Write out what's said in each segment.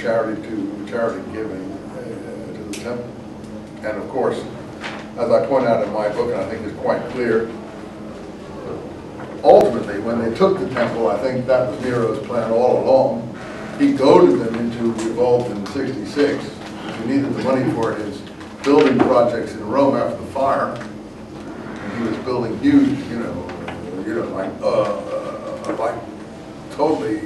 charity giving to the temple. And of course, as I point out in my book, and I think it's quite clear, ultimately, when they took the temple, I think that was Nero's plan all along. He goaded them into revolt in '66. He needed the money for his building projects in Rome after the fire. And he was building huge, like totally,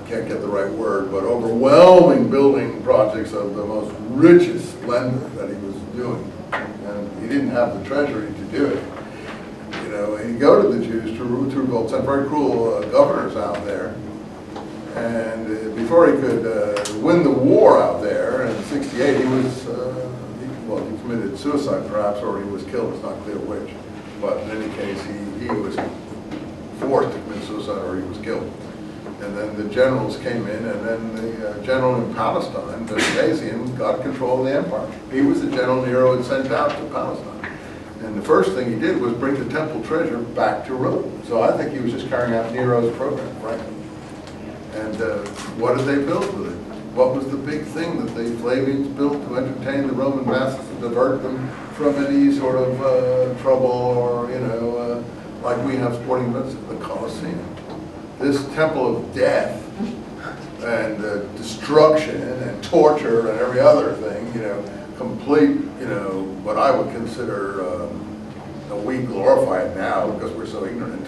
can't get the right word, but overwhelming building projects of the most richest splendor that he was doing. And he didn't have the treasury to do it. He goaded the Jews to revolt, sent very cruel governors out there. And before he could win the war out there in '68, he was, he committed suicide perhaps, or he was killed. It's not clear which. But in any case, he was forced to commit suicide or he was killed. And then the generals came in, and then the general in Palestine, Vespasian, got control of the empire. He was the general Nero had sent out to Palestine. And the first thing he did was bring the temple treasure back to Rome. So I think he was just carrying out Nero's program, frankly. And what did they build with it? What was the big thing that the Flavians built to entertain the Roman masses, to divert them from any sort of trouble or, like we have sporting events, the Colosseum. This temple of death and destruction and torture and every other thing, complete, what I would consider, we glorify it now because we're so ignorant.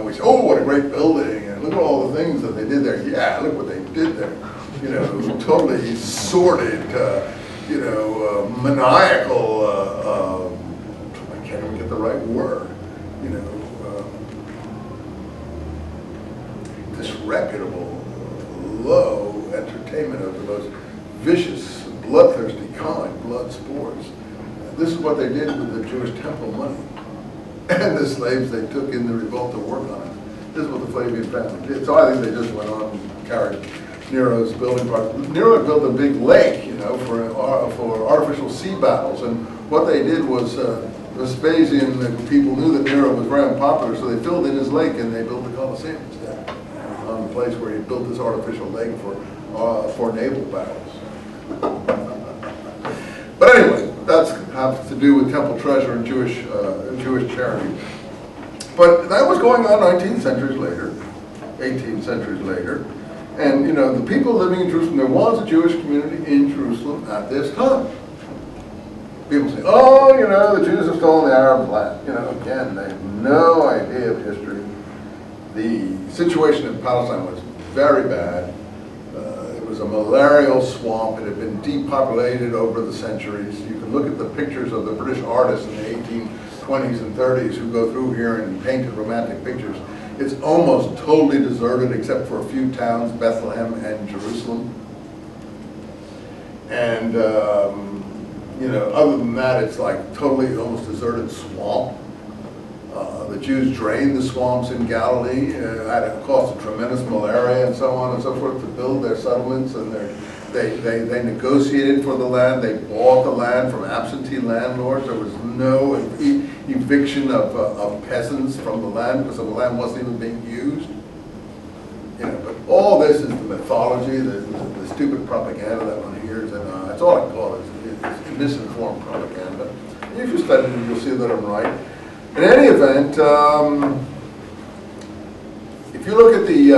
We say, oh, what a great building, and look at all the things that they did there. Yeah, look what they did there. Totally sordid, maniacal, I can't even get the right word, disreputable, low entertainment of the most vicious, bloodthirsty kind, blood sports. This is what they did with the Jewish temple money. And the slaves they took in the revolt to work on it. This is what the Flavian family did. So I think they just went on and carried Nero's building project. Nero built a big lake, for artificial sea battles. And what they did was Vespasian, people knew that Nero was very unpopular, so they filled in his lake and they built the Colosseum instead. On the place where he built this artificial lake for naval battles. But anyway, that has to do with temple treasure and Jewish charity. But that was going on 19 centuries later, 18 centuries later. And, the people living in Jerusalem, there was a Jewish community in Jerusalem at this time. People say, oh, the Jews have stolen the Arab land. Again, they have no idea of history. The situation in Palestine was very bad. It was a malarial swamp. It had been depopulated over the centuries. You can look at the pictures of the British artists in the 1820s and 30s who go through here and painted romantic pictures. It's almost totally deserted except for a few towns, Bethlehem and Jerusalem. And, other than that, it's like totally almost deserted swamp. The Jews drained the swamps in Galilee at a cost of tremendous malaria and so on and so forth to build their settlements, and they negotiated for the land. They bought the land from absentee landlords. There was no eviction of peasants from the land because the land wasn't even being used. But all this is the mythology, the stupid propaganda that one hears, and that's all I call it. It's misinformed propaganda. If you study it, you'll see that I'm right. In any event, if you look at the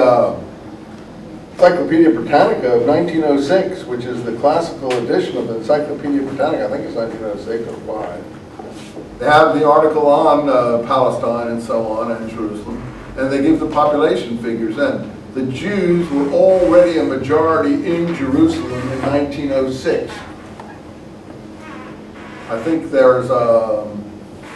Encyclopedia Britannica of 1906, which is the classical edition of the Encyclopedia Britannica, I think it's 1906 or 5, they have the article on Palestine and so on and Jerusalem, and they give the population figures. And the Jews were already a majority in Jerusalem in 1906. I think there's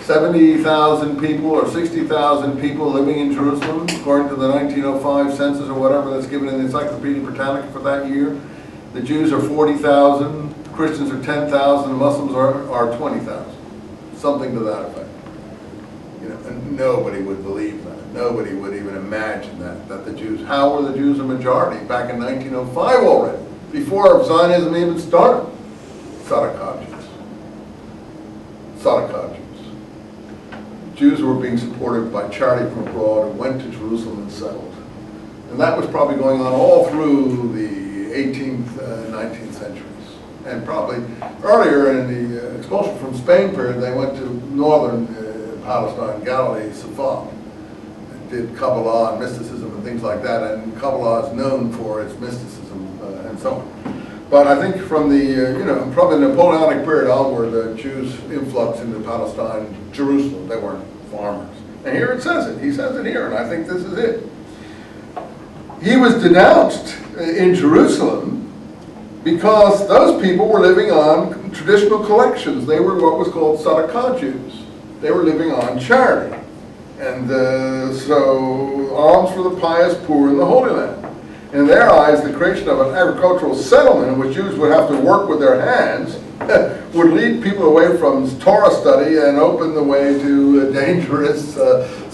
70,000 people or 60,000 people living in Jerusalem, according to the 1905 census or whatever that's given in the Encyclopedia Britannica for that year. The Jews are 40,000, Christians are 10,000, Muslims are 20,000, something to that effect. And nobody would believe that. Nobody would even imagine that the Jews, how were the Jews a majority back in 1905 already, before Zionism even started? Sadaqah Jews. Jews were being supported by charity from abroad and went to Jerusalem and settled. And that was probably going on all through the 18th, 19th centuries. And probably earlier in the expulsion from Spain period, they went to northern Palestine, Galilee, Safed, did Kabbalah and mysticism and things like that. And Kabbalah is known for its mysticism and so on. But I think from the, probably Napoleonic period onward, the Jews' influx into Palestine, Jerusalem, they weren't farmers. And here it says it. He says it here, and I think this is it. He was denounced in Jerusalem because those people were living on traditional collections. They were what was called tzedakah Jews. They were living on charity. And so alms for the pious poor in the Holy Land. In their eyes, the creation of an agricultural settlement in which Jews would have to work with their hands would lead people away from Torah study and open the way to dangerous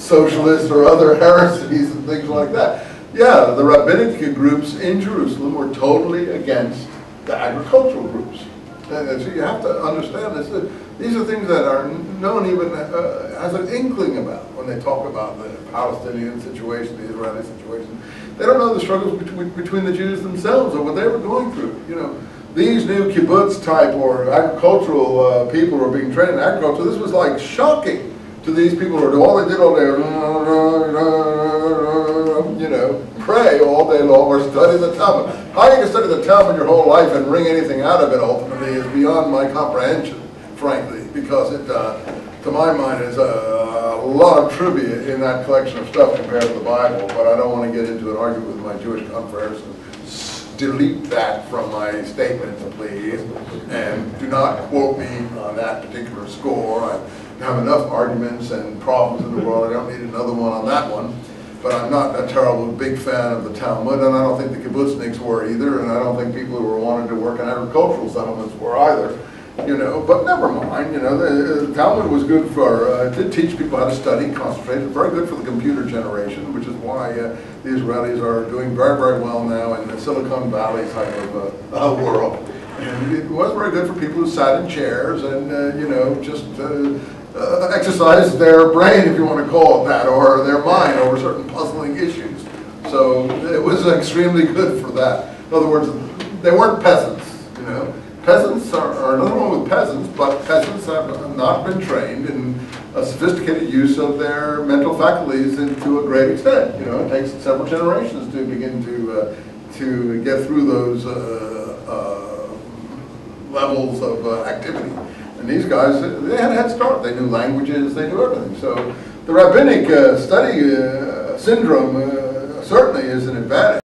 socialist or other heresies and things like that. Yeah, the rabbinic groups in Jerusalem were totally against the agricultural groups. And so you have to understand this. These are things that are no one even has an inkling about when they talk about the Palestinian situation, the Israeli situation. They don't know the struggles between the Jews themselves or what they were going through. These new kibbutz type or agricultural people who are being trained in agriculture, this was like shocking to these people who all they did all day, pray all day long or study the Talmud. How you can study the Talmud your whole life and wring anything out of it ultimately is beyond my comprehension, frankly, because it, to my mind, is a lot of trivia in that collection of stuff compared to the Bible, but I don't want to get into an argument with my Jewish confreres. Delete that from my statement, please, and do not quote me on that particular score. I have enough arguments and problems in the world. I don't need another one on that one. But I'm not a terrible big fan of the Talmud, and I don't think the kibbutzniks were either, and I don't think people who were wanting to work in agricultural settlements were either. But never mind. The Talmud was good for to teach people how to study, concentrate. It's very good for the computer generation, which is why the Israelis are doing very, very well now in the Silicon Valley type of world. And it was very good for people who sat in chairs and just exercise their brain, if you want to call it that, or their mind over certain puzzling issues. So it was extremely good for that. In other words, they weren't peasants. Peasants are nothing wrong with peasants, but peasants have not been trained in a sophisticated use of their mental faculties and to a great extent. It takes several generations to begin to get through those levels of activity. And these guys, they had a head start. They knew languages, they knew everything. So the rabbinic study syndrome certainly is an advantage.